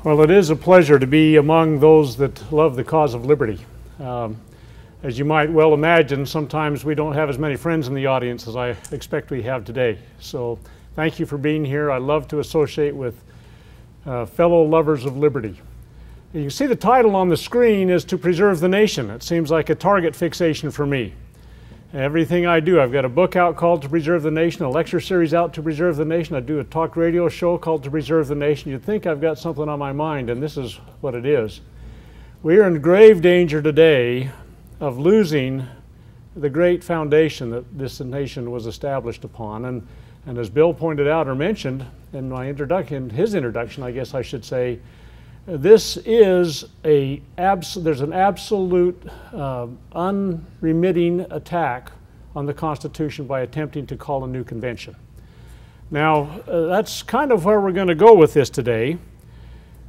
Well, it is a pleasure to be among those that love the cause of liberty. As you might well imagine, sometimes we don't have as many friends in the audience as I expect we have today. So thank you for being here. I love to associate with fellow lovers of liberty. You can see the title on the screen is To Preserve the Nation. It seems like a target fixation for me. Everything I do, I've got a book out called To Preserve the Nation, a lecture series out to preserve the nation. I do a talk radio show called To Preserve the Nation. You'd think I've got something on my mind, and this is what it is. We are in grave danger today of losing the great foundation that this nation was established upon. And as Bill pointed out or mentioned in my introduction, his introduction, I guess I should say, this is there's an absolute unremitting attack on the Constitution by attempting to call a new convention. Now, that's kind of where we're going to go with this today,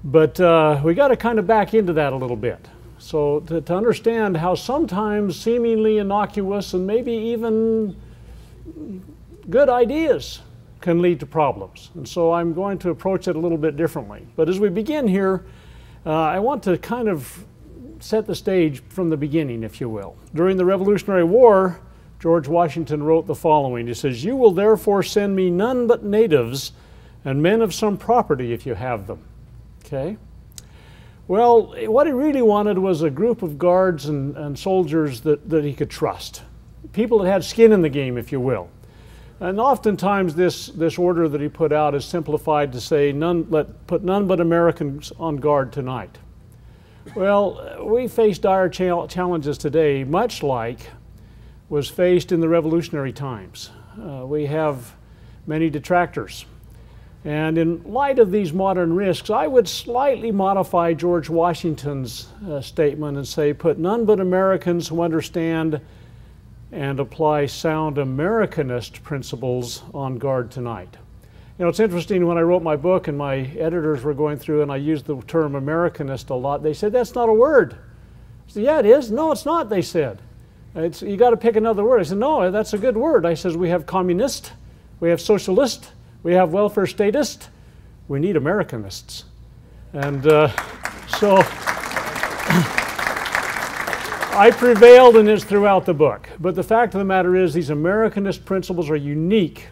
but we got to kind of back into that a little bit. So to understand how sometimes seemingly innocuous and maybe even good ideas can lead to problems. And so I'm going to approach it a little bit differently. But as we begin here, I want to kind of set the stage from the beginning, if you will. During the Revolutionary War, George Washington wrote the following. He says, "You will therefore send me none but natives and men of some property if you have them." Okay? Well, what he really wanted was a group of guards and soldiers that he could trust. People that had skin in the game, if you will. And oftentimes this order that he put out is simplified to say, put none but Americans on guard tonight. Well, we face dire challenges today, much like was faced in the revolutionary times. We have many detractors. And in light of these modern risks, I would slightly modify George Washington's statement and say, put none but Americans who understand and apply sound Americanist principles on guard tonight. You know, it's interesting, when I wrote my book and my editors were going through and I used the term Americanist a lot, they said, "That's not a word." I said, "Yeah, it is." "No, it's not," they said. "You got to pick another word." I said, "No, that's a good word." I said, "We have communist, we have socialist, we have welfare statist, we need Americanists." And so I prevailed in this throughout the book. But the fact of the matter is, these Americanist principles are unique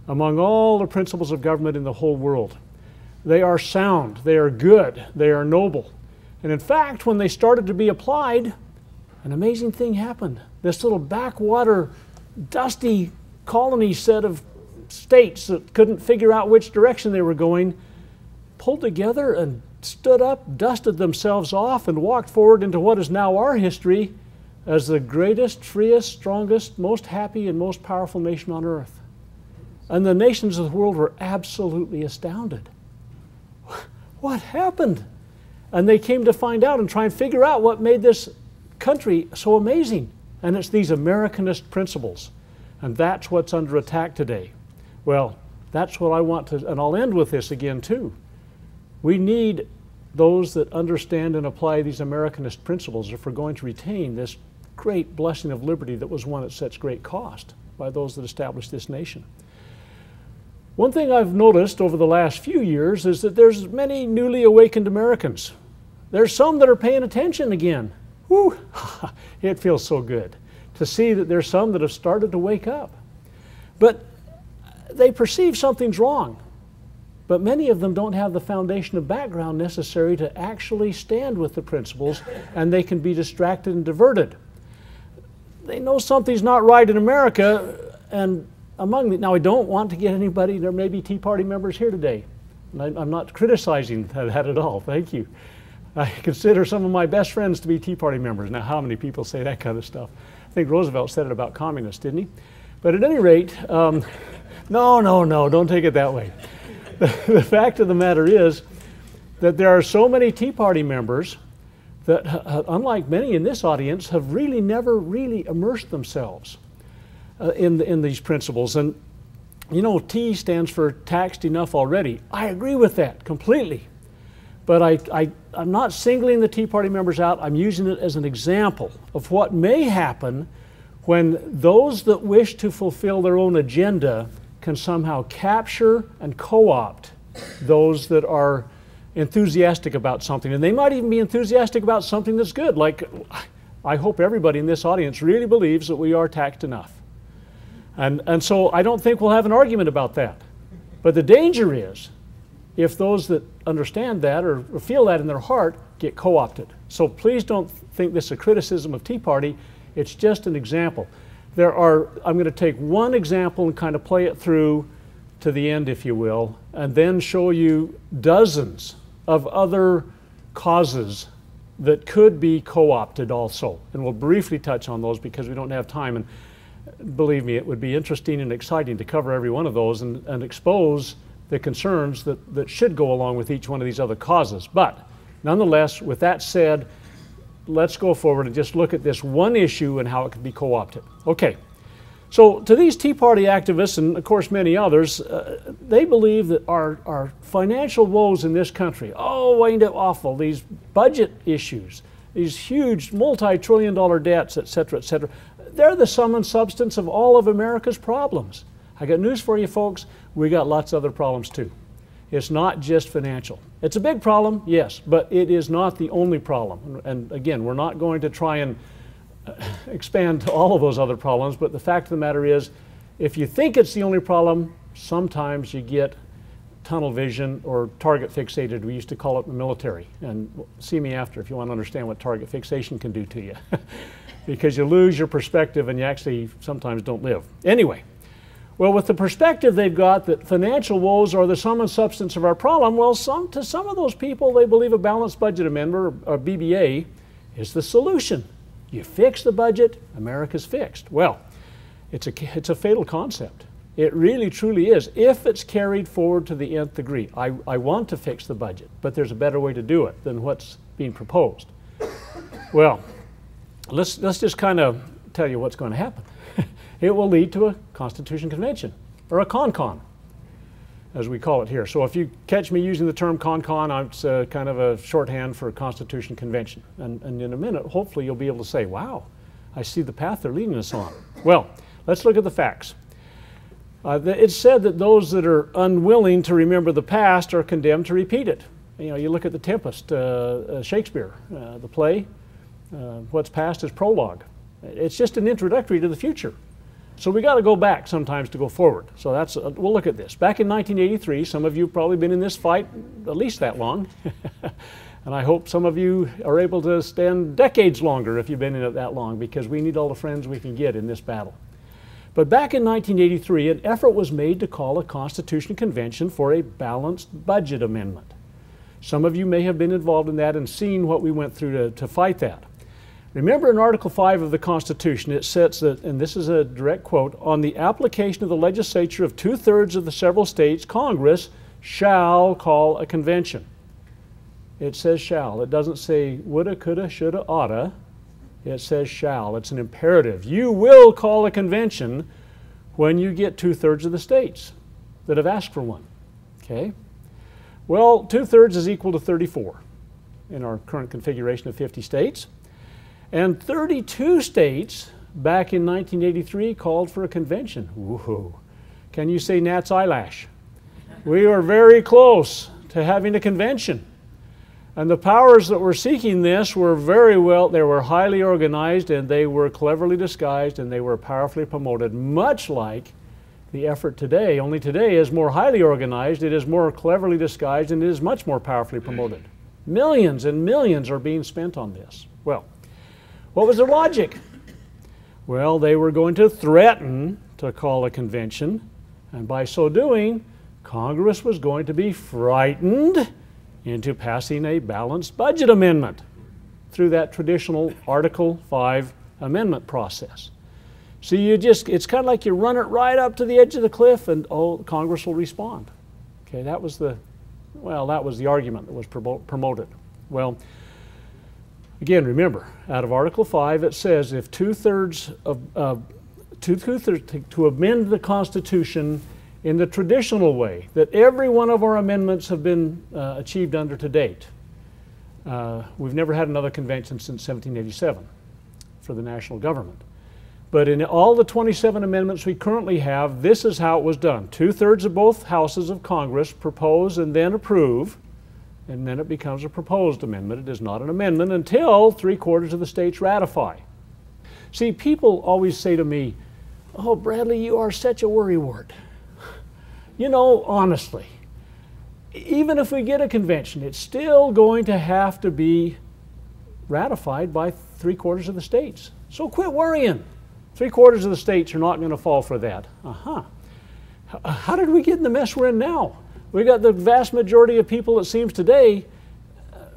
among all the principles of government in the whole world. They are sound, they are good, they are noble. And in fact, when they started to be applied, an amazing thing happened. This little backwater, dusty colony set of states that couldn't figure out which direction they were going pulled together and stood up, dusted themselves off, and walked forward into what is now our history as the greatest, freest, strongest, most happy, and most powerful nation on earth. And the nations of the world were absolutely astounded. What happened? And they came to find out and try and figure out what made this country so amazing. And it's these Americanist principles. And that's what's under attack today. Well, that's what I want to, and I'll end with this again too. We need those that understand and apply these Americanist principles if we're going to retain this great blessing of liberty that was won at such great cost by those that established this nation. One thing I've noticed over the last few years is that there's many newly awakened Americans. There's some that are paying attention again. Whew, it feels so good to see that there's some that have started to wake up. But they perceive something's wrong. But many of them don't have the foundation of background necessary to actually stand with the principles, and they can be distracted and diverted. They know something's not right in America, and among them, now I don't want to get anybody, there may be Tea Party members here today. And I'm not criticizing that at all, thank you. I consider some of my best friends to be Tea Party members. Now, how many people say that kind of stuff? I think Roosevelt said it about communists, didn't he? But at any rate, no, don't take it that way. The fact of the matter is that there are so many Tea Party members that, unlike many in this audience, have really never really immersed themselves in these principles. And you know, T stands for taxed enough already. I agree with that completely. But I'm not singling the Tea Party members out. I'm using it as an example of what may happen when those that wish to fulfill their own agenda can somehow capture and co-opt those that are enthusiastic about something, and they might even be enthusiastic about something that's good. Like, I hope everybody in this audience really believes that we are taxed enough. And so I don't think we'll have an argument about that. But the danger is if those that understand that or feel that in their heart get co-opted. So please don't think this is a criticism of Tea Party. It's just an example. I'm going to take one example and kind of play it through to the end, if you will, and then show you dozens of other causes that could be co-opted also. And we'll briefly touch on those because we don't have time. And believe me, it would be interesting and exciting to cover every one of those and expose the concerns that should go along with each one of these other causes. But nonetheless, with that said, let's go forward and just look at this one issue and how it could be co-opted. Okay, so to these Tea Party activists, and of course many others, they believe that our financial woes in this country, oh, ain't it awful, these budget issues, these huge multi-trillion-dollar debts, et cetera, they're the sum and substance of all of America's problems. I got news for you folks, we got lots of other problems too. It's not just financial. It's a big problem, yes, but it is not the only problem. And again, we're not going to try and expand to all of those other problems, but the fact of the matter is, if you think it's the only problem, sometimes you get tunnel vision or target fixated. We used to call it in the military. And see me after if you want to understand what target fixation can do to you. Because you lose your perspective and you actually sometimes don't live. Anyway. Well, with the perspective they've got that financial woes are the sum and substance of our problem, well, to some of those people, they believe a balanced budget amendment, or BBA, is the solution. You fix the budget, America's fixed. Well, it's a fatal concept. It really, truly is, if it's carried forward to the nth degree. I want to fix the budget, but there's a better way to do it than what's being proposed. Well, let's just kind of tell you what's going to happen. It will lead to a Constitution Convention, or a con-con, as we call it here. So if you catch me using the term con-con, it's kind of a shorthand for Constitution Convention. And in a minute, hopefully you'll be able to say, wow, I see the path they're leading us on. Well, let's look at the facts. It's said that those that are unwilling to remember the past are condemned to repeat it. You know, you look at The Tempest, Shakespeare, the play, what's past is prologue. It's just an introductory to the future. So we got to go back sometimes to go forward. So that's we'll look at this. Back in 1983, some of you have probably been in this fight at least that long. And I hope some of you are able to stand decades longer if you've been in it that long, because we need all the friends we can get in this battle. But back in 1983, an effort was made to call a Constitution Convention for a balanced budget amendment. Some of you may have been involved in that and seen what we went through to fight that. Remember in Article 5 of the Constitution, it says that, and this is a direct quote, on the application of the legislature of 2/3 of the several states, Congress shall call a convention. It says shall. It doesn't say woulda, coulda, shoulda, oughta. It says shall. It's an imperative. You will call a convention when you get 2/3 of the states that have asked for one. Okay? Well, 2/3 is equal to 34 in our current configuration of 50 states. And 32 states back in 1983 called for a convention. Woohoo. Can you say Nat's eyelash? We were very close to having a convention. And the powers that were seeking this were they were highly organized, and they were cleverly disguised, and they were powerfully promoted, much like the effort today. Only today is more highly organized, it is more cleverly disguised, and it is much more powerfully promoted. Millions and millions are being spent on this. Well, what was the logic? Well, they were going to threaten to call a convention, and by so doing, Congress was going to be frightened into passing a balanced budget amendment through that traditional Article 5 amendment process. So it's kind of like you run it right up to the edge of the cliff and, oh, Congress will respond. Okay, that was the argument that was promoted. Well, again, remember, out of Article 5, it says if 2/3 to amend the Constitution in the traditional way that every one of our amendments have been achieved under to date. We've never had another convention since 1787 for the national government. But in all the 27 amendments we currently have, this is how it was done. 2/3 of both houses of Congress propose and then approve, and then it becomes a proposed amendment. It is not an amendment until 3/4 of the states ratify. See, people always say to me, "Oh, Bradley, you are such a worrywart." You know, honestly, even if we get a convention, it's still going to have to be ratified by 3/4 of the states. So quit worrying. 3/4 of the states are not going to fall for that. How did we get in the mess we're in now? We got the vast majority of people, it seems today,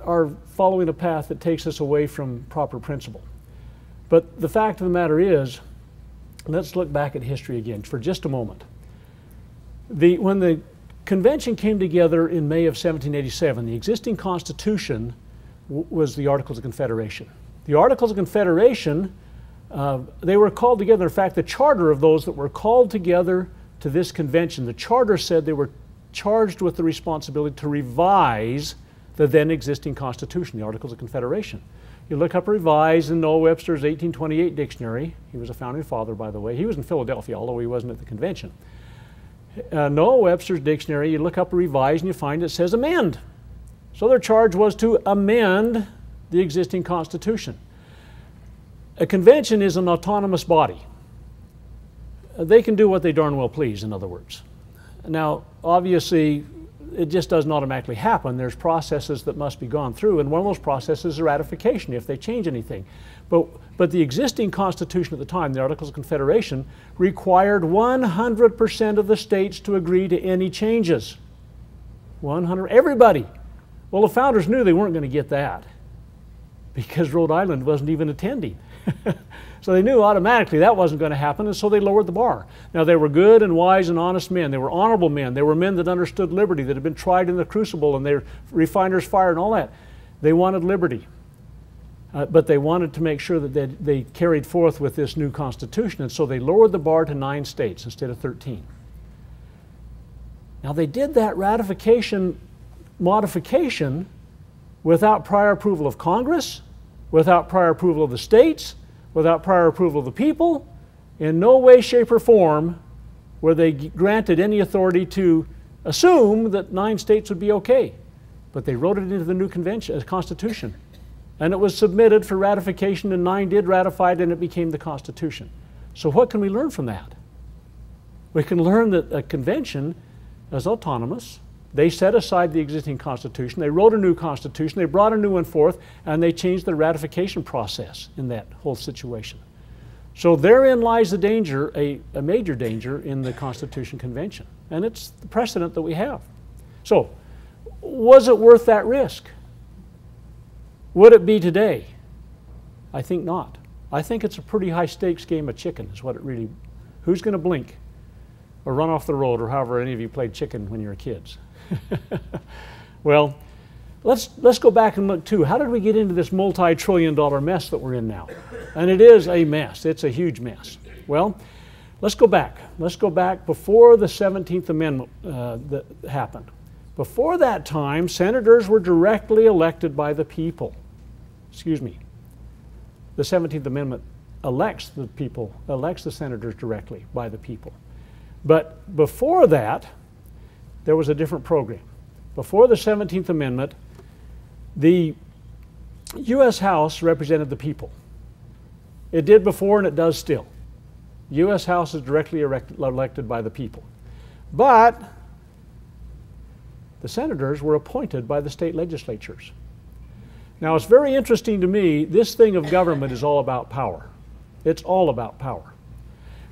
are following a path that takes us away from proper principle. But the fact of the matter is, let's look back at history again for just a moment. When the convention came together in May of 1787, the existing Constitution was the Articles of Confederation. The Articles of Confederation, they were called together. In fact, the charter of those that were called together to this convention, the charter said they were charged with the responsibility to revise the then existing Constitution, the Articles of Confederation. You look up revise in Noah Webster's 1828 dictionary. He was a founding father, by the way. He was in Philadelphia, although he wasn't at the convention. Noah Webster's dictionary, you look up revise and you find it says amend. So their charge was to amend the existing Constitution. A convention is an autonomous body. They can do what they darn well please, in other words. Now, obviously, it just doesn't automatically happen. There's processes that must be gone through, and one of those processes is ratification if they change anything. But the existing Constitution at the time, the Articles of Confederation, required 100% of the states to agree to any changes. 100, everybody. Well, the founders knew they weren't going to get that because Rhode Island wasn't even attending. So they knew automatically that wasn't going to happen, and so they lowered the bar. Now, they were good and wise and honest men. They were honorable men. They were men that understood liberty, that had been tried in the crucible and their refiner's fire and all that. They wanted liberty. But they wanted to make sure that they carried forth with this new Constitution, and so they lowered the bar to 9 states instead of 13. Now, they did that ratification modification without prior approval of Congress, without prior approval of the states, without prior approval of the people. In no way, shape, or form were they granted any authority to assume that 9 states would be okay. But they wrote it into the new Constitution. And it was submitted for ratification, and 9 did ratify it, and it became the Constitution. So what can we learn from that? We can learn that a convention is autonomous. They set aside the existing Constitution, they wrote a new Constitution, they brought a new one forth, and they changed the ratification process in that whole situation. So therein lies the danger, a major danger in the Constitution Convention. And it's the precedent that we have. So, was it worth that risk? Would it be today? I think not. I think it's a pretty high stakes game of chicken is what it really, who's going to blink or run off the road, or however any of you played chicken when you were kids. Well, let's go back and look too. How did we get into this multi-trillion-dollar mess that we're in now? And it is a mess. It's a huge mess. Well, let's go back. Let's go back before the 17th Amendment that happened. Before that time, senators were directly elected by the people. Excuse me. The 17th Amendment elects the people, elects the senators directly by the people. But before that, there was a different program. Before the 17th Amendment, the U.S. House represented the people. It did before and it does still. The U.S. House is directly elected by the people. But the senators were appointed by the state legislatures. Now, it's very interesting to me, this thing of government is all about power. It's all about power.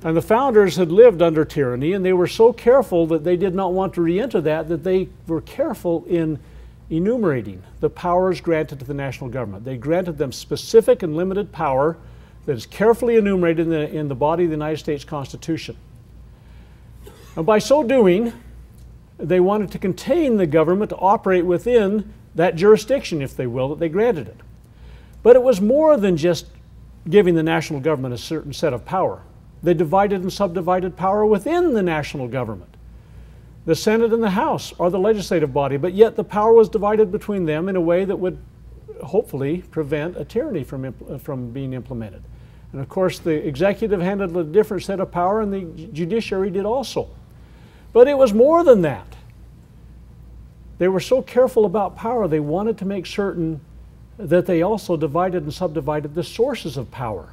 And the founders had lived under tyranny, and they were so careful that they did not want to re-enter that they were careful in enumerating the powers granted to the national government. They granted them specific and limited power that is carefully enumerated in the body of the United States Constitution. And by so doing, they wanted to contain the government to operate within that jurisdiction, if they will, that they granted it. But it was more than just giving the national government a certain set of power. They divided and subdivided power within the national government. The Senate and the House are the legislative body, but yet the power was divided between them in a way that would hopefully prevent a tyranny from being implemented. And of course, the executive handled a different set of power, and the judiciary did also. But it was more than that. They were so careful about power, they wanted to make certain that they also divided and subdivided the sources of power.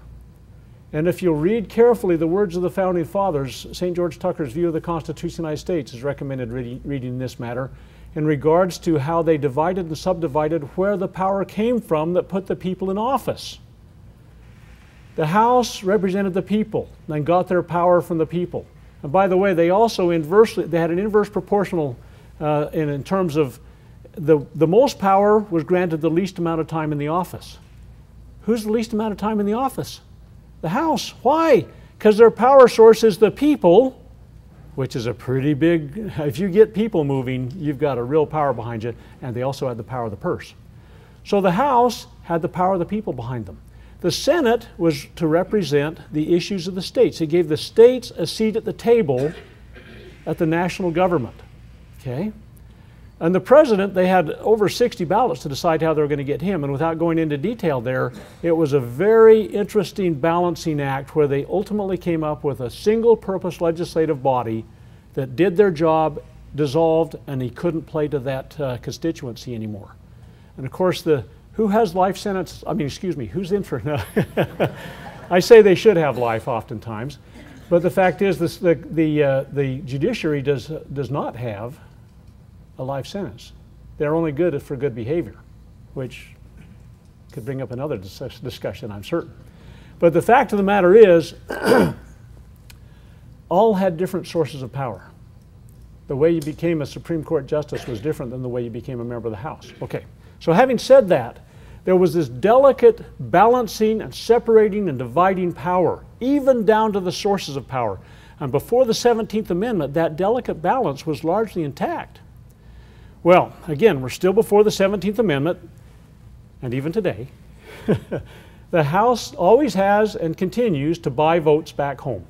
And if you'll read carefully the words of the Founding Fathers, St. George Tucker's view of the Constitution of the United States is recommended reading this matter in regards to how they divided and subdivided where the power came from that put the people in office. The House represented the people and got their power from the people. And by the way, they also they had an inverse proportional in terms of the most power was granted the least amount of time in the office. Who's the least amount of time in the office? The House. Why? Because their power source is the people, which is a pretty big, if you get people moving, you've got a real power behind you, and they also had the power of the purse. So the House had the power of the people behind them. The Senate was to represent the issues of the states. It gave the states a seat at the table at the national government. Okay? And the president, they had over 60 ballots to decide how they were going to get him. And without going into detail there, it was a very interesting balancing act where they ultimately came up with a single-purpose legislative body that did their job, dissolved, and he couldn't play to that constituency anymore. And of course, who has life sentence? I mean, excuse me, who's in for? No. I say they should have life oftentimes, but the fact is, the judiciary does not have a life sentence. They're only good for good behavior, which could bring up another discussion, I'm certain. But the fact of the matter is, all had different sources of power. The way you became a Supreme Court justice was different than the way you became a member of the House. Okay, so having said that, there was this delicate balancing and separating and dividing power, even down to the sources of power. And before the 17th Amendment, that delicate balance was largely intact. Well, again, we're still before the 17th Amendment, and even today, the House always has and continues to buy votes back home.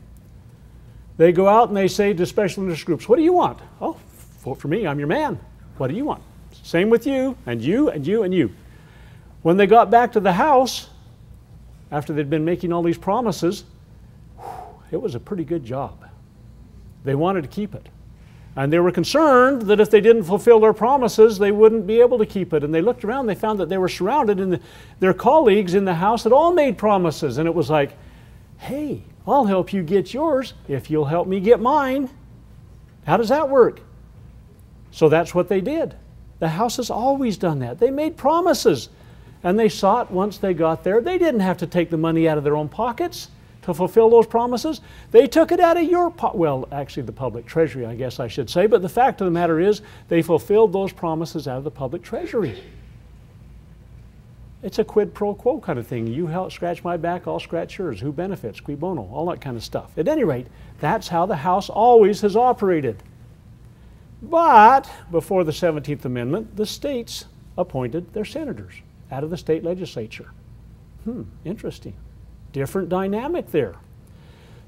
They go out and they say to special interest groups, what do you want? Oh, vote for me, I'm your man. What do you want? Same with you, and you, and you, and you. When they got back to the House, after they'd been making all these promises, it was a pretty good job. They wanted to keep it. And they were concerned that if they didn't fulfill their promises, they wouldn't be able to keep it. And they looked around, they found that they were surrounded, and their colleagues in the House had all made promises. And it was like, hey, I'll help you get yours if you'll help me get mine. How does that work? So that's what they did. The House has always done that. They made promises. And they saw it once they got there. They didn't have to take the money out of their own pockets to fulfill those promises. They took it out of your well, actually the public treasury, I guess I should say, but the fact of the matter is they fulfilled those promises out of the public treasury. It's a quid pro quo kind of thing. You help scratch my back, I'll scratch yours. Who benefits? Cui bono, all that kind of stuff. At any rate, that's how the House always has operated. But before the 17th Amendment, the states appointed their senators out of the state legislature. Interesting. Different dynamic there.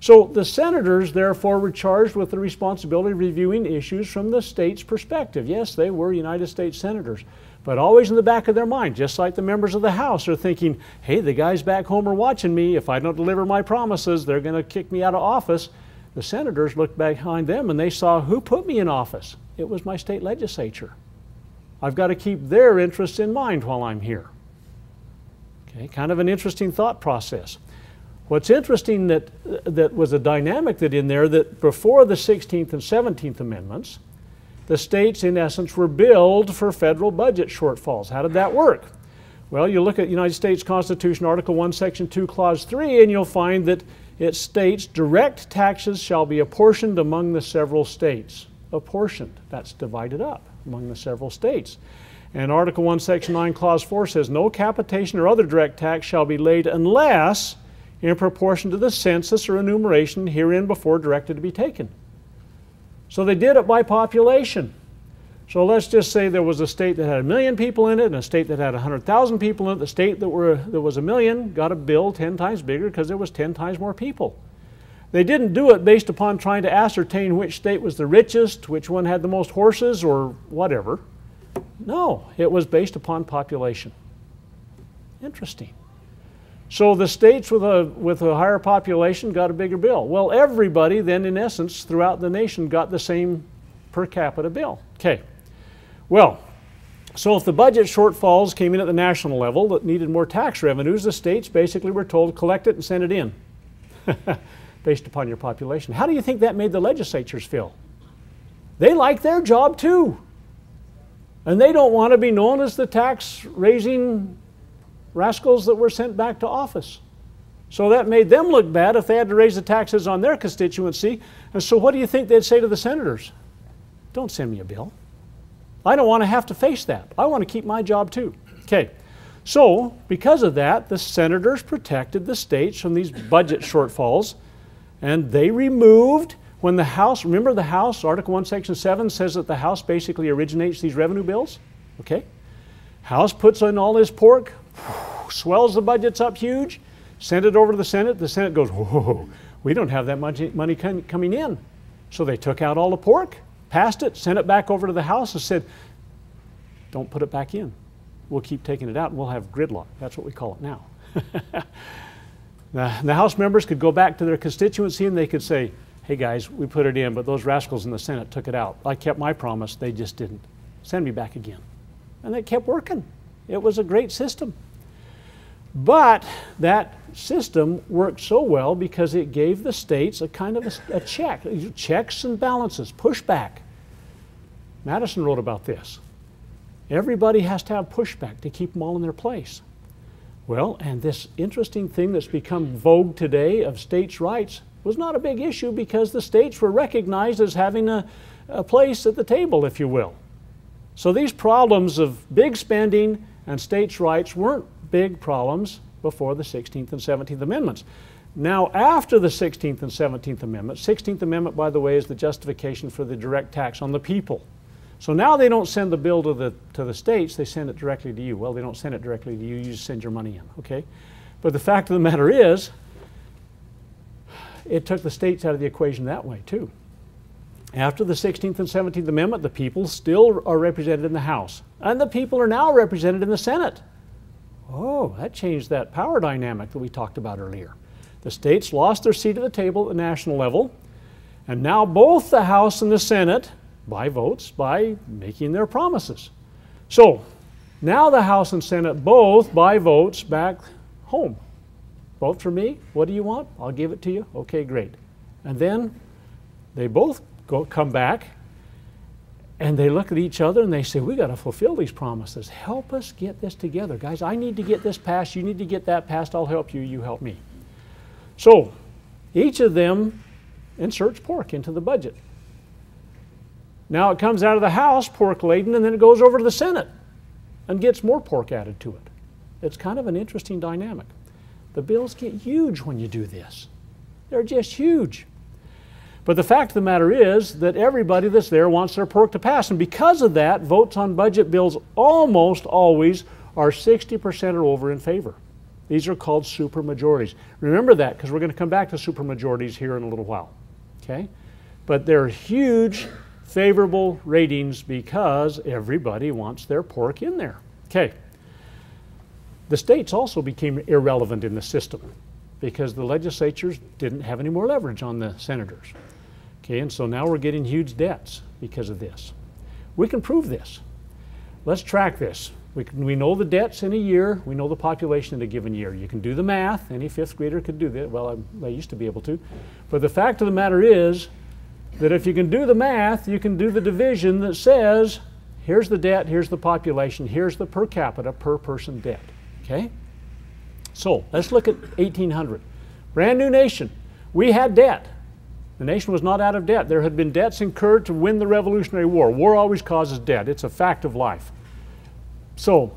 So the senators, therefore, were charged with the responsibility of reviewing issues from the state's perspective. Yes, they were United States senators, but always in the back of their mind, just like the members of the House are thinking, hey, the guys back home are watching me. If I don't deliver my promises, they're going to kick me out of office. The senators looked behind them and they saw who put me in office. It was my state legislature. I've got to keep their interests in mind while I'm here. Okay, kind of an interesting thought process. What's interesting that was a dynamic that in there that before the 16th and 17th Amendments, the states in essence were billed for federal budget shortfalls. How did that work? Well, you look at United States Constitution, Article 1, Section 2, Clause 3, and you'll find that it states direct taxes shall be apportioned among the several states. Apportioned, that's divided up among the several states. And Article 1, Section 9, Clause 4 says, no capitation or other direct tax shall be laid unless in proportion to the census or enumeration herein before directed to be taken. So they did it by population. So let's just say there was a state that had 1 million people in it and a state that had 100,000 people in it. The state that was 1 million got a bill 10 times bigger because there was 10 times more people. They didn't do it based upon trying to ascertain which state was the richest, which one had the most horses or whatever. No, it was based upon population. Interesting. So the states with a higher population got a bigger bill. Well, everybody then, in essence, throughout the nation got the same per capita bill. Okay. Well, so if the budget shortfalls came in at the national level that needed more tax revenues, the states basically were told to collect it and send it in based upon your population. How do you think that made the legislatures feel? They like their job too. And they don't want to be known as the tax-raising rascals that were sent back to office. So that made them look bad if they had to raise the taxes on their constituency. And so what do you think they'd say to the senators? Don't send me a bill. I don't want to have to face that. I want to keep my job too. Okay, so because of that, the senators protected the states from these budget shortfalls, and they removed, when the House, remember the House, Article 1, Section 7 says that the House basically originates these revenue bills? Okay, House puts in all this pork, swells the budgets up huge, send it over to the Senate goes, whoa, we don't have that much money coming in. So they took out all the pork, passed it, sent it back over to the House and said, don't put it back in. We'll keep taking it out and we'll have gridlock. That's what we call it now. The House members could go back to their constituency and they could say, hey guys, we put it in, but those rascals in the Senate took it out. I kept my promise, they just didn't. Send me back again. And it kept working. It was a great system. But that system worked so well because it gave the states a kind of a check, checks and balances, pushback. Madison wrote about this. Everybody has to have pushback to keep them all in their place. Well, and this interesting thing that's become vogue today of states' rights was not a big issue because the states were recognized as having a place at the table, if you will. So these problems of big spending and states' rights weren't big problems before the 16th and 17th Amendments. Now, after the 16th and 17th Amendments, 16th Amendment, by the way, is the justification for the direct tax on the people. So now they don't send the bill to the states, they send it directly to you. Well, they don't send it directly to you, you just send your money in, okay? But the fact of the matter is, it took the states out of the equation that way too. After the 16th and 17th Amendment, the people still are represented in the House, and the people are now represented in the Senate. Oh, that changed that power dynamic that we talked about earlier. The states lost their seat at the table at the national level, and now both the House and the Senate, by votes, by making their promises. So, now the House and Senate both, by votes, back home. Vote for me. What do you want? I'll give it to you. Okay, great. And then they both come back and they look at each other and they say, we got to fulfill these promises. Help us get this together. Guys, I need to get this passed. You need to get that passed. I'll help you. You help me. So each of them inserts pork into the budget. Now it comes out of the House, pork laden, and then it goes over to the Senate and gets more pork added to it. It's kind of an interesting dynamic. The bills get huge when you do this. They're just huge. But the fact of the matter is that everybody that's there wants their pork to pass. And because of that, votes on budget bills almost always are 60% or over in favor. These are called supermajorities. Remember that, because we're going to come back to supermajorities here in a little while. Okay? But they're huge favorable ratings because everybody wants their pork in there. Okay. The states also became irrelevant in the system because the legislatures didn't have any more leverage on the senators. Okay, and so now we're getting huge debts because of this. We can prove this. Let's track this. We know the debts in a year. We know the population in a given year. You can do the math. Any fifth grader could do that. Well, I used to be able to. But the fact of the matter is that if you can do the math, you can do the division that says, here's the debt, here's the population, here's the per capita, per person debt. Okay? So let's look at 1800. Brand new nation. We had debt. The nation was not out of debt. There had been debts incurred to win the Revolutionary War. War always causes debt. It's a fact of life. So,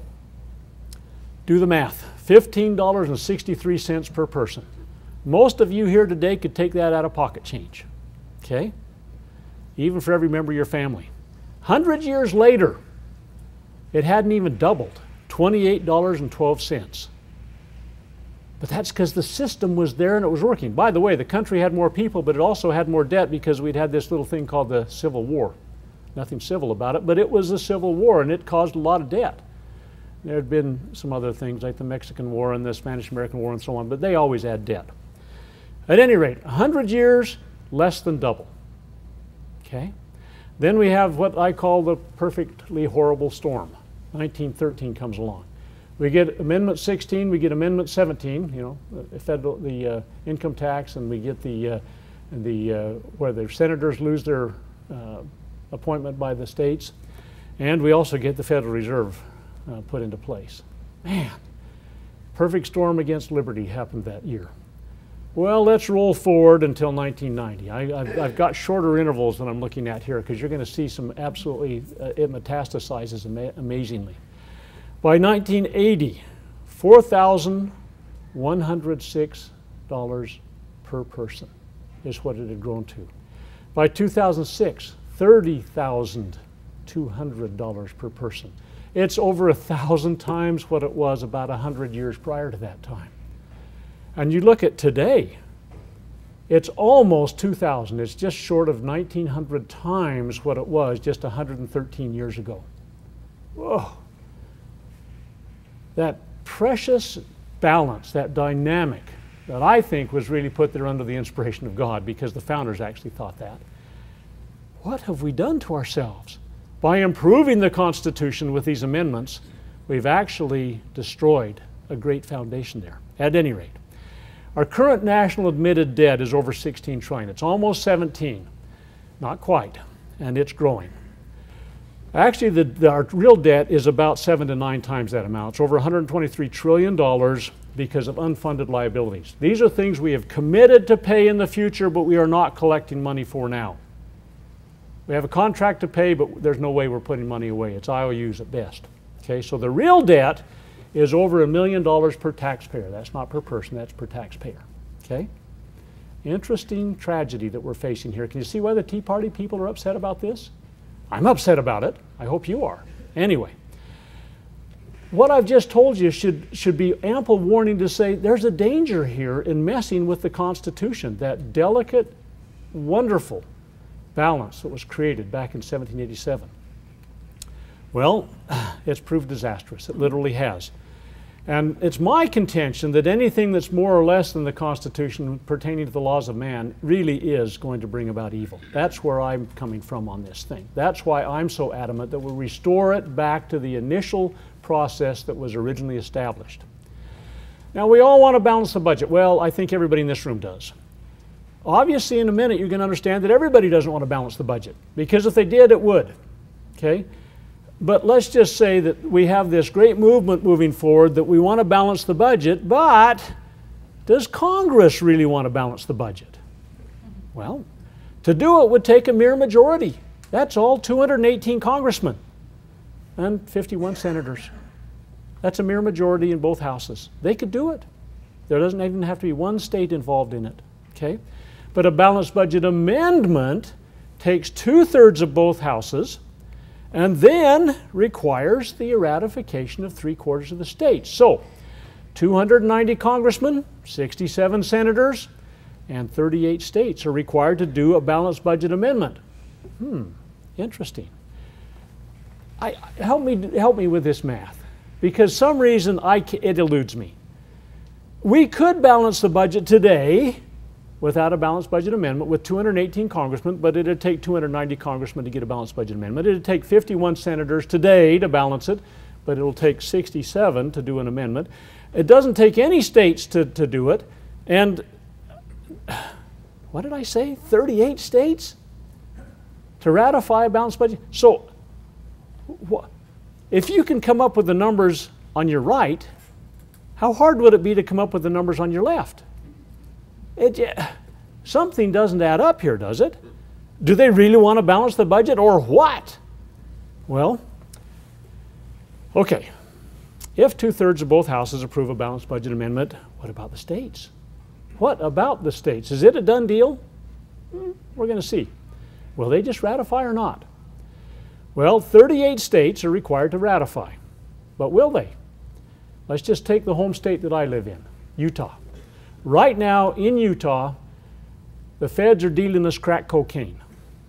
do the math. $15.63 per person. Most of you here today could take that out of pocket change. Okay? Even for every member of your family. 100 years later, it hadn't even doubled. $28.12. But that's because the system was there and it was working. By the way, the country had more people, but it also had more debt because we'd had this little thing called the Civil War. Nothing civil about it, but it was a civil war and it caused a lot of debt. There had been some other things like the Mexican War and the Spanish-American War and so on, but they always had debt. At any rate, 100 years, less than double. Okay? Then we have what I call the perfectly horrible storm. 1913 comes along. We get Amendment 16, we get Amendment 17, you know, the income tax, and we get where the senators lose their appointment by the states, and we also get the Federal Reserve put into place. Man, perfect storm against liberty happened that year. Well, let's roll forward until 1990. I've got shorter intervals than I'm looking at here because you're going to see some absolutely, it metastasizes amazingly. By 1980, $4,106 per person is what it had grown to. By 2006, $30,200 per person. It's over 1,000 times what it was about 100 years prior to that time. And you look at today, it's almost 2,000. It's just short of 1,900 times what it was just 113 years ago. Whoa. That precious balance, that dynamic that I think was really put there under the inspiration of God, because the founders actually thought that. What have we done to ourselves? By improving the Constitution with these amendments, we've actually destroyed a great foundation there. At any rate, our current national admitted debt is over 16 trillion. It's almost 17. Not quite, and it's growing. Actually, our real debt is about 7 to 9 times that amount. It's over $123 trillion because of unfunded liabilities. These are things we have committed to pay in the future, but we are not collecting money for now. We have a contract to pay, but there's no way we're putting money away. It's IOUs at best. Okay, so the real debt is over $1 million per taxpayer. That's not per person, that's per taxpayer. Okay? Interesting tragedy that we're facing here. Can you see why the Tea Party people are upset about this? I'm upset about it. I hope you are. Anyway, what I've just told you should be ample warning to say there's a danger here in messing with the Constitution, that delicate, wonderful balance that was created back in 1787. Well, it's proved disastrous. It literally has. And it's my contention that anything that's more or less than the Constitution pertaining to the laws of man really is going to bring about evil. That's where I'm coming from on this thing. That's why I'm so adamant that we'll restore it back to the initial process that was originally established. Now, we all want to balance the budget. Well, I think everybody in this room does. Obviously, in a minute, you're going to understand that everybody doesn't want to balance the budget, because if they did, it would. Okay? But let's just say that we have this great movement moving forward that we want to balance the budget, but does Congress really want to balance the budget? Well, to do it would take a mere majority. That's all 218 congressmen and 51 senators. That's a mere majority in both houses. They could do it. There doesn't even have to be one state involved in it. Okay? But a balanced budget amendment takes 2/3 of both houses and then requires the ratification of 3/4 of the states. So, 290 congressmen, 67 senators, and 38 states are required to do a balanced budget amendment. Interesting. Help me with this math, because some reason it eludes me. We could balance the budget today without a balanced budget amendment with 218 congressmen, but it'd take 290 congressmen to get a balanced budget amendment. It'd take 51 senators today to balance it, but it'll take 67 to do an amendment. It doesn't take any states to do it, and what did I say? 38 states to ratify a balanced budget? So, if you can come up with the numbers on your right, how hard would it be to come up with the numbers on your left? Something doesn't add up here, does it? Do they really want to balance the budget, or what? Well, okay. If 2/3 of both houses approve a balanced budget amendment, what about the states? What about the states? Is it a done deal? We're going to see. Will they just ratify or not? Well, 38 states are required to ratify. But will they? Let's just take the home state that I live in, Utah. Right now in Utah, the feds are dealing us crack cocaine.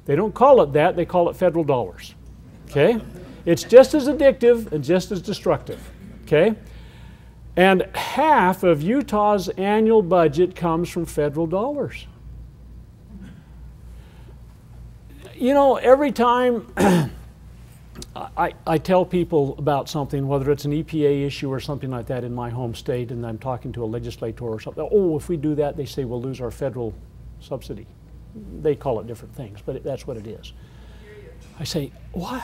They don't call it that, they call it federal dollars. Okay? It's just as addictive and just as destructive. Okay? And half of Utah's annual budget comes from federal dollars. You know, every time I tell people about something, whether it's an EPA issue or something like that in my home state, and I'm talking to a legislator or something, oh, if we do that, they say we'll lose our federal subsidy. They call it different things, but that's what it is. I say, what?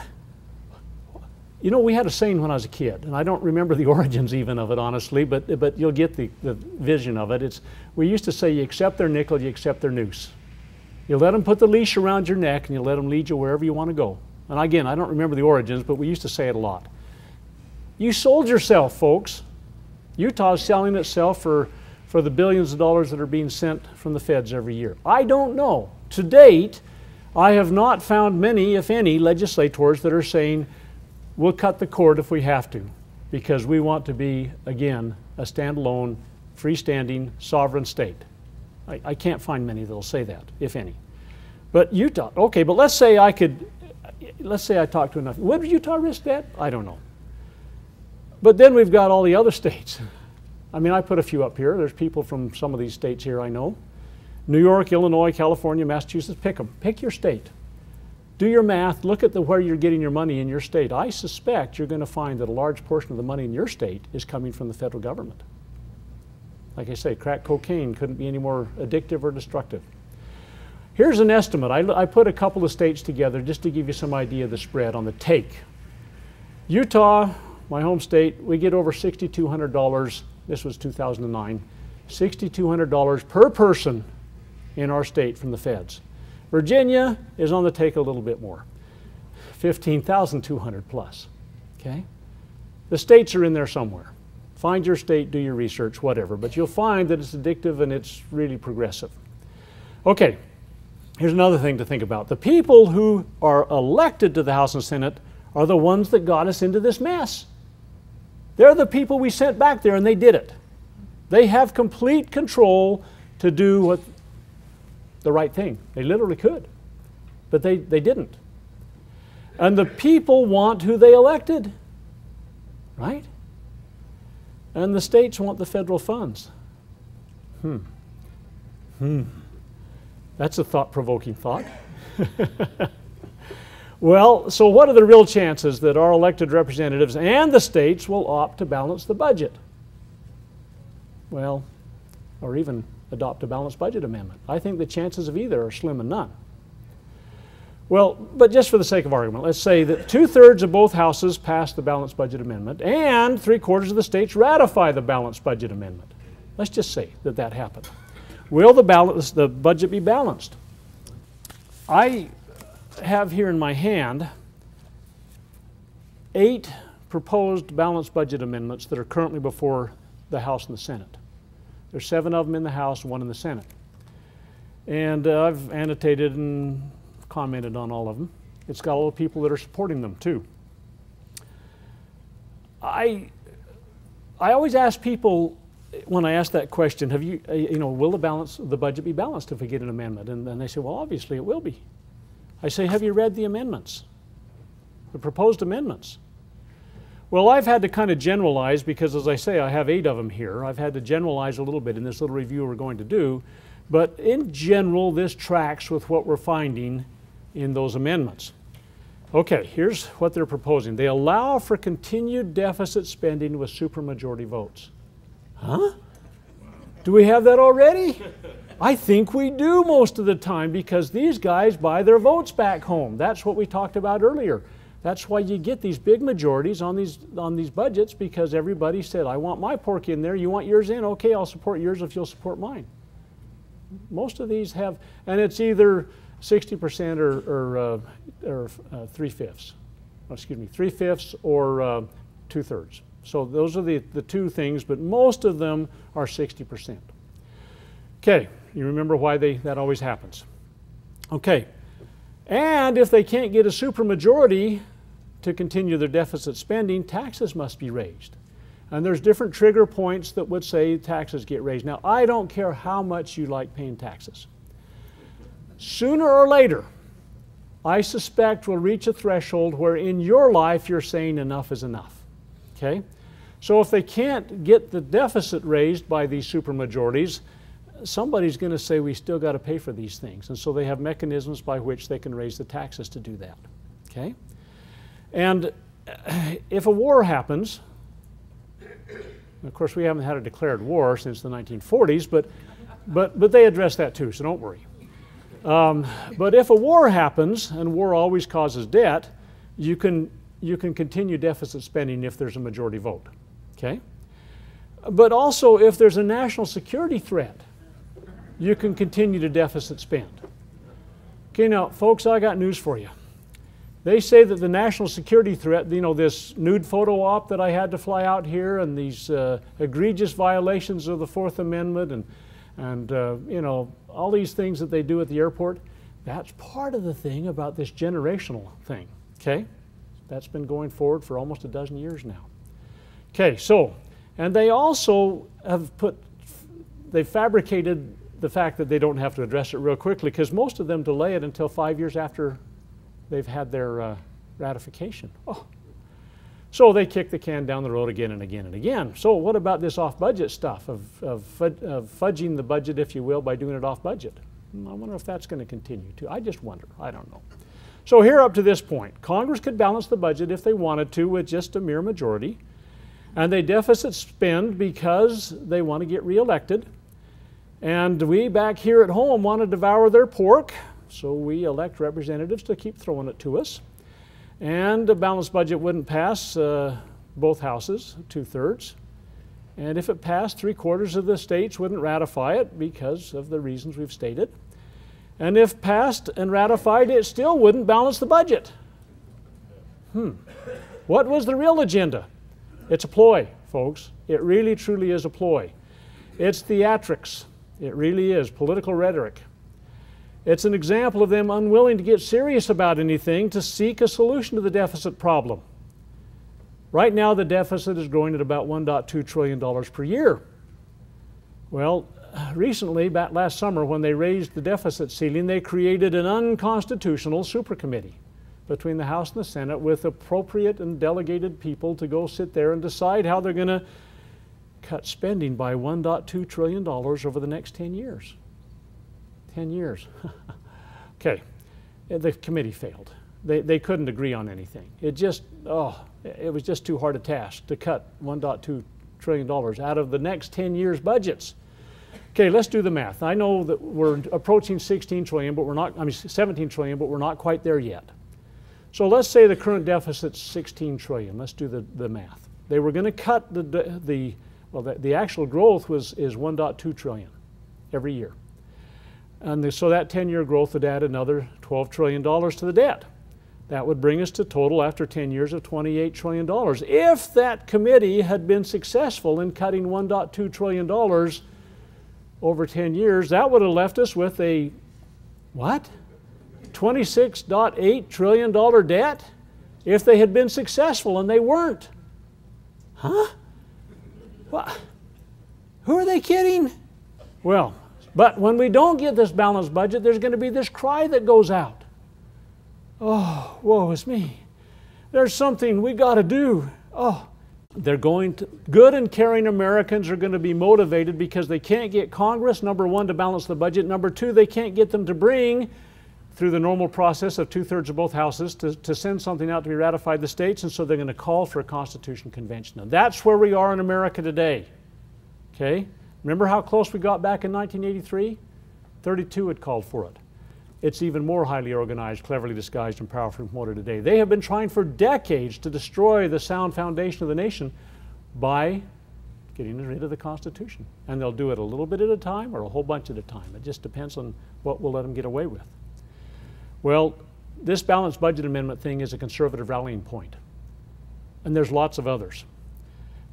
You know, we had a saying when I was a kid, and I don't remember the origins even of it, honestly, but you'll get the vision of it. We used to say, you accept their nickel, you accept their noose. You let them put the leash around your neck, and you let them lead you wherever you want to go. And again, I don't remember the origins, but we used to say it a lot. You sold yourself, folks. Utah's selling itself for the billions of dollars that are being sent from the feds every year. I don't know. To date, I have not found many, if any, legislators that are saying, we'll cut the cord if we have to, because we want to be, again, a standalone, freestanding, sovereign state. I can't find many that'll say that, if any. But Utah, okay, but let's say I talked to enough. Would Utah risk that? I don't know. But then we've got all the other states. I mean, I put a few up here. There's people from some of these states here I know. New York, Illinois, California, Massachusetts, pick them. Pick your state. Do your math, look at where you're getting your money in your state. I suspect you're going to find that a large portion of the money in your state is coming from the federal government. Like I say, crack cocaine couldn't be any more addictive or destructive. Here's an estimate. I put a couple of states together just to give you some idea of the spread on the take. Utah, my home state, we get over $6,200. This was 2009. $6,200 per person in our state from the feds. Virginia is on the take a little bit more, $15,200 plus, okay? The states are in there somewhere. Find your state, do your research, whatever, but you'll find that it's addictive and it's really progressive. Okay, here's another thing to think about. The people who are elected to the House and Senate are the ones that got us into this mess. They're the people we sent back there and they did it. They have complete control to do the right thing. They literally could, but they didn't. And the people want who they elected, right? And the states want the federal funds. That's a thought-provoking thought. Well, so what are the real chances that our elected representatives and the states will opt to balance the budget? Well, or even adopt a balanced budget amendment. I think the chances of either are slim and none. Well, but just for the sake of argument, let's say that 2/3 of both houses pass the balanced budget amendment and 3/4 of the states ratify the balanced budget amendment. Let's just say that that happened. Will the budget be balanced? I have here in my hand 8 proposed balanced budget amendments that are currently before the House and the Senate. There's 7 of them in the House and 1 in the Senate. And I've annotated and commented on all of them. It's got all the people that are supporting them too. I always ask people when I ask that question, will the budget be balanced if we get an amendment? And then they say, well, obviously it will be. I say, have you read the amendments, the proposed amendments? Well, I've had to kind of generalize because, as I say, I have 8 of them here. I've had to generalize a little bit in this little review we're going to do. But in general, this tracks with what we're finding in those amendments. Okay, here's what they're proposing. They allow for continued deficit spending with supermajority votes. Huh? Do we have that already? I think we do most of the time because these guys buy their votes back home. That's what we talked about earlier. That's why you get these big majorities on these budgets, because everybody said, I want my pork in there, you want yours in? Okay, I'll support yours if you'll support mine. Most of these have, and it's either 60% or 3/5. Excuse me, 3/5 or 2/3. So those are the 2 things, but most of them are 60%. Okay, you remember why that always happens. Okay, and if they can't get a supermajority to continue their deficit spending, taxes must be raised. And there's different trigger points that would say taxes get raised. Now, I don't care how much you like paying taxes. Sooner or later, I suspect we'll reach a threshold where in your life you're saying enough is enough. Okay? So if they can't get the deficit raised by these supermajorities, somebody's going to say we still got to pay for these things. And so they have mechanisms by which they can raise the taxes to do that. Okay? And if a war happens, of course we haven't had a declared war since the 1940s, but they address that too, so don't worry. But if a war happens, and war always causes debt, you can continue deficit spending if there's a majority vote. Okay? But also if there's a national security threat, you can continue to deficit spend. Okay, now folks, I got news for you. They say that the national security threat, you know, this nude photo op that I had to fly out here, and these egregious violations of the Fourth Amendment, and you know, all these things that they do at the airport, that's part of the thing about this generational thing. Okay? That's been going forward for almost a dozen years now. Okay, so, and they also have they've fabricated the fact that they don't have to address it real quickly, because most of them delay it until 5 years after they've had their ratification. Oh. So they kick the can down the road again and again and again. So what about this off-budget stuff of fudging the budget, if you will, by doing it off-budget? I wonder if that's going to continue too. I just wonder. I don't know. So here up to this point, Congress could balance the budget if they wanted to with just a mere majority, and they deficit spend because they want to get reelected. And we back here at home want to devour their pork, so we elect representatives to keep throwing it to us. And a balanced budget wouldn't pass both houses, 2/3. And if it passed, 3/4 of the states wouldn't ratify it because of the reasons we've stated. And if passed and ratified, it still wouldn't balance the budget. What was the real agenda? It's a ploy, folks. It really, truly is a ploy. It's theatrics. It really is political rhetoric. It's an example of them unwilling to get serious about anything to seek a solution to the deficit problem. Right now, the deficit is growing at about $1.2 trillion per year. Well, recently, back last summer, when they raised the deficit ceiling, they created an unconstitutional supercommittee between the House and the Senate with appropriate and delegated people to go sit there and decide how they're going to cut spending by $1.2 trillion over the next 10 years. 10 years. Okay, the committee failed. They couldn't agree on anything. It was just too hard a task to cut $1.2 trillion out of the next 10 years' budgets. Okay, let's do the math. I know that we're approaching 16 trillion, but we're not, 17 trillion, but we're not quite there yet. So let's say the current deficit's 16 trillion. Let's do the math. They were going to cut the actual growth is 1.2 trillion every year. And so that 10-year growth would add another $12 trillion to the debt. That would bring us to total after 10 years of $28 trillion. If that committee had been successful in cutting $1.2 trillion over 10 years, that would have left us with a, what? $26.8 trillion debt? If they had been successful, and they weren't. Huh? What? Who are they kidding? Well, but when we don't get this balanced budget, there's going to be this cry that goes out. Oh, woe is me. There's something we got to do. Oh, they're going to, good and caring Americans are going to be motivated because they can't get Congress, number one, to balance the budget. Number two, they can't get them to bring, through the normal process of 2/3 of both houses, to send something out to be ratified in the states, and so they're going to call for a Constitution Convention. Now, that's where we are in America today. Okay? Remember how close we got back in 1983? 32 had called for it. It's even more highly organized, cleverly disguised, and powerfully promoted today. They have been trying for decades to destroy the sound foundation of the nation by getting rid of the Constitution. And they'll do it a little bit at a time or a whole bunch at a time. It just depends on what we'll let them get away with. Well, this balanced budget amendment thing is a conservative rallying point. And there's lots of others.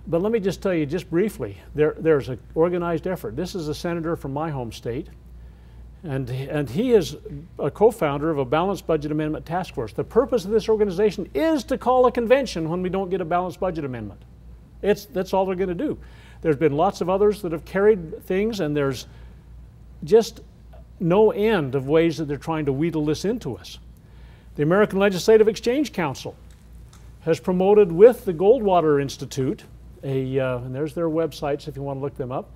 But let me just tell you just briefly, there's an organized effort. This is a senator from my home state, and he is a co-founder of a balanced budget amendment task force. The purpose of this organization is to call a convention when we don't get a balanced budget amendment. That's all they're going to do. There's been lots of others that have carried things, and there's just no end of ways that they're trying to wheedle this into us. The American Legislative Exchange Council has promoted with the Goldwater Institute, and there's their websites if you want to look them up,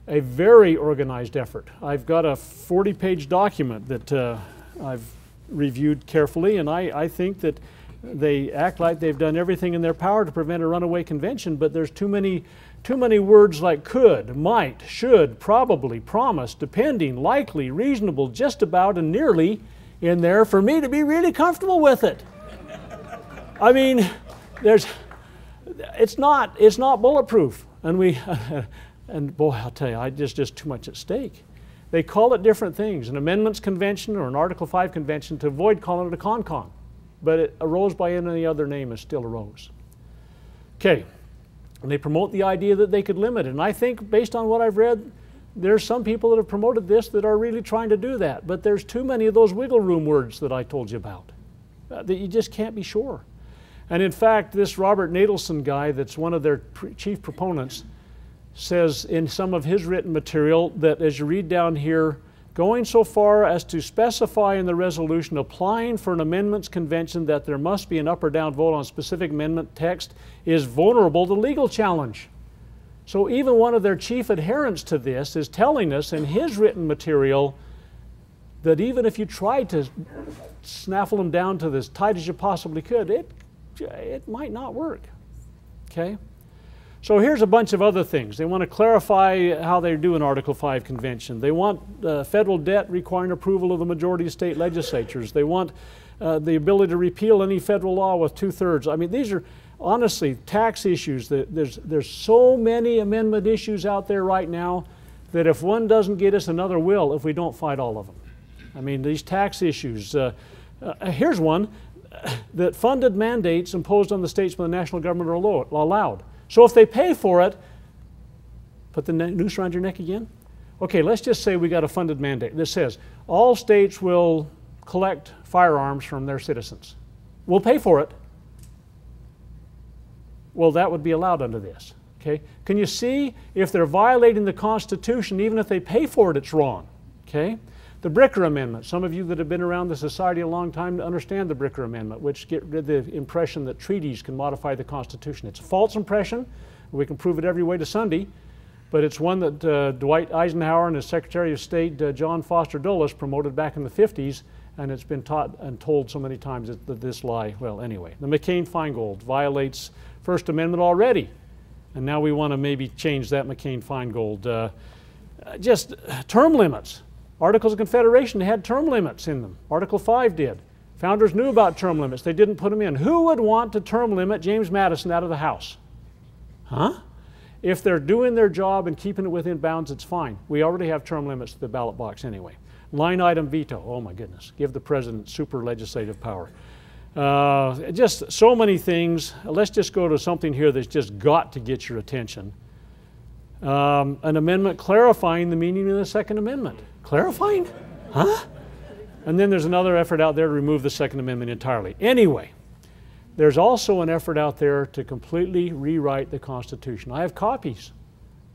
a very organized effort. I've got a 40-page document that I've reviewed carefully, and I think that they act like they've done everything in their power to prevent a runaway convention, but there's too many words like could, might, should, probably, promise, depending, likely, reasonable, just about, and nearly in there for me to be really comfortable with it. I mean, it's not bulletproof, and boy, I'll tell you, just too much at stake. They call it different things, an amendments convention or an Article 5 convention, to avoid calling it a con-con. But it arose by any other name, it still arose. Okay, and they promote the idea that they could limit it. And I think, based on what I've read, there's some people that have promoted this that are really trying to do that. But there's too many of those wiggle room words that I told you about, that you just can't be sure. And in fact, this Robert Nadelson guy, that's one of their chief proponents, says in some of his written material that, as you read down here, going so far as to specify in the resolution applying for an amendments convention that there must be an up or down vote on specific amendment text is vulnerable to legal challenge. So even one of their chief adherents to this is telling us in his written material that even if you tried to snaffle them down to as tight as you possibly could, it might not work. Okay? So here's a bunch of other things. They want to clarify how they do an Article 5 convention. They want federal debt requiring approval of the majority of state legislatures. They want the ability to repeal any federal law with 2/3. I mean, these are honestly tax issues. There's so many amendment issues out there right now that if one doesn't get us, another will if we don't fight all of them. I mean, these tax issues. Here's one, that funded mandates imposed on the states by the national government are allowed. So if they pay for it, put the noose around your neck again. Okay, let's just say we got a funded mandate. This says all states will collect firearms from their citizens. We'll pay for it. Well, that would be allowed under this. Okay? Can you see if they're violating the Constitution, even if they pay for it, it's wrong? Okay? The Bricker Amendment. Some of you that have been around the Society a long time understand the Bricker Amendment, which get rid of the impression that treaties can modify the Constitution. It's a false impression. We can prove it every way to Sunday, but it's one that Dwight Eisenhower and his Secretary of State, John Foster Dulles, promoted back in the 50s, and it's been taught and told so many times that this lie, well, anyway. The McCain-Feingold violates First Amendment already, and now we want to maybe change that McCain-Feingold. Just term limits. Articles of Confederation had term limits in them. Article 5 did. Founders knew about term limits. They didn't put them in. Who would want to term limit James Madison out of the House? Huh? If they're doing their job and keeping it within bounds, it's fine. We already have term limits to the ballot box anyway. Line item veto. Oh my goodness. Give the president super legislative power. Just so many things. Let's just go to something here that's just got to get your attention. An amendment clarifying the meaning of the Second Amendment. Clarifying? Huh? And then there's another effort out there to remove the Second Amendment entirely. Anyway, there's also an effort out there to completely rewrite the Constitution. I have copies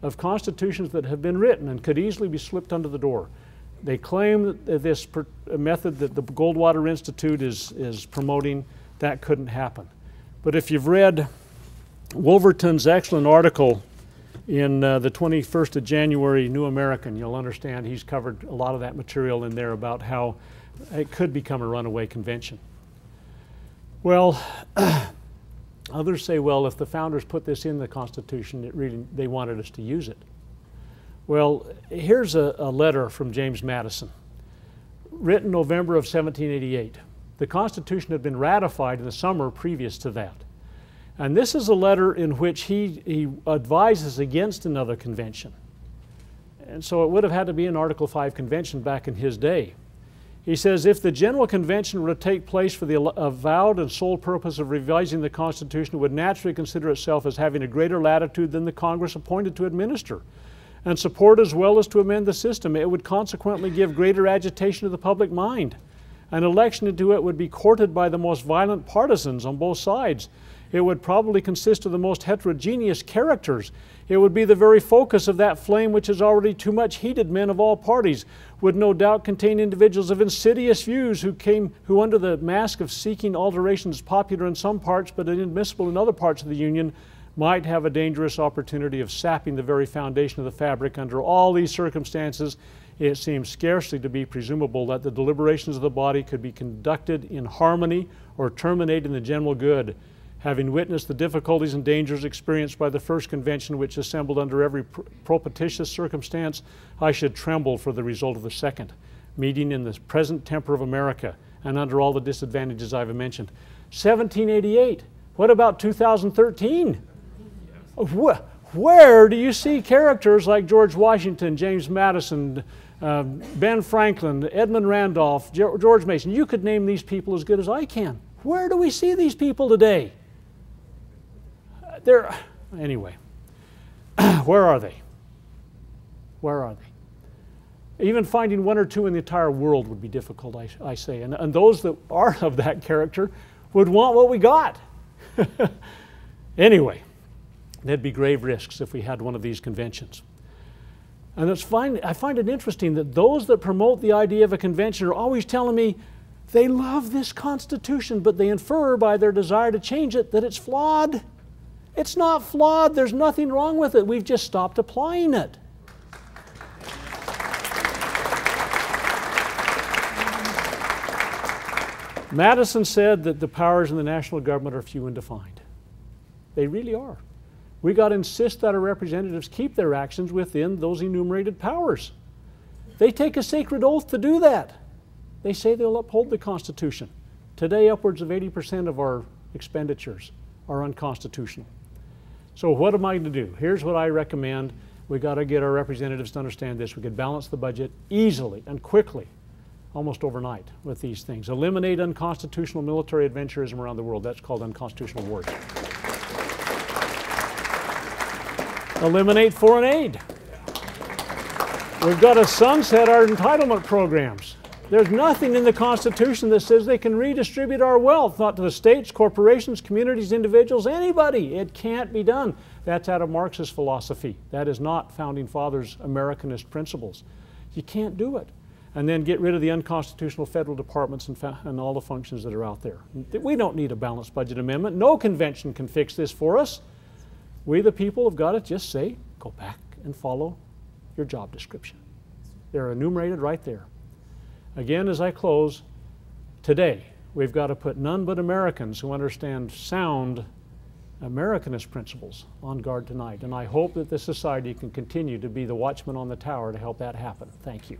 of constitutions that have been written and could easily be slipped under the door. They claim that this method that the Goldwater Institute is promoting, that couldn't happen. But if you've read Wolverton's excellent article in the 21st of January New American, you'll understand he's covered a lot of that material in there about how it could become a runaway convention. Well, others say, well, if the founders put this in the Constitution, they wanted us to use it. Well, here's a letter from James Madison, written November of 1788. The Constitution had been ratified in the summer previous to that. And this is a letter in which he advises against another convention. And so it would have had to be an Article 5 convention back in his day. He says, if the General Convention were to take place for the avowed and sole purpose of revising the Constitution, it would naturally consider itself as having a greater latitude than the Congress appointed to administer, and support as well as to amend the system. It would consequently give greater agitation to the public mind. An election into it would be courted by the most violent partisans on both sides. It would probably consist of the most heterogeneous characters. It would be the very focus of that flame which has already too much heated men of all parties, would no doubt contain individuals of insidious views who under the mask of seeking alterations popular in some parts but inadmissible in other parts of the Union, might have a dangerous opportunity of sapping the very foundation of the fabric. Under all these circumstances, it seems scarcely to be presumable that the deliberations of the body could be conducted in harmony or terminate in the general good. Having witnessed the difficulties and dangers experienced by the first convention, which assembled under every propitious circumstance, I should tremble for the result of the second, meeting in the present temper of America and under all the disadvantages I've mentioned. 1788, what about 2013? Where do you see characters like George Washington, James Madison, Ben Franklin, Edmund Randolph, George Mason? You could name these people as good as I can. Where do we see these people today? Anyway, where are they? Where are they? Even finding one or two in the entire world would be difficult, I say. And those that are of that character would want what we got. Anyway, there'd be grave risks if we had one of these conventions. And I find it interesting that those that promote the idea of a convention are always telling me they love this Constitution, but they infer by their desire to change it that it's flawed. It's not flawed. There's nothing wrong with it. We've just stopped applying it. Madison said that the powers in the national government are few and defined. They really are. We got to insist that our representatives keep their actions within those enumerated powers. They take a sacred oath to do that. They say they'll uphold the Constitution. Today, upwards of 80% of our expenditures are unconstitutional. So what am I going to do? Here's what I recommend. We got to get our representatives to understand this. We could balance the budget easily and quickly, almost overnight, with these things. Eliminate unconstitutional military adventurism around the world. That's called unconstitutional wars. Eliminate foreign aid. We've got to sunset our entitlement programs. There's nothing in the Constitution that says they can redistribute our wealth, not to the states, corporations, communities, individuals, anybody. It can't be done. That's out of Marxist philosophy. That is not Founding Fathers' Americanist principles. You can't do it. And then get rid of the unconstitutional federal departments and all the functions that are out there. We don't need a balanced budget amendment. No convention can fix this for us. We, the people, have got to just say, go back and follow your job description. They're enumerated right there. Again, as I close, today we've got to put none but Americans who understand sound Americanist principles on guard tonight. And I hope that this society can continue to be the watchman on the tower to help that happen. Thank you.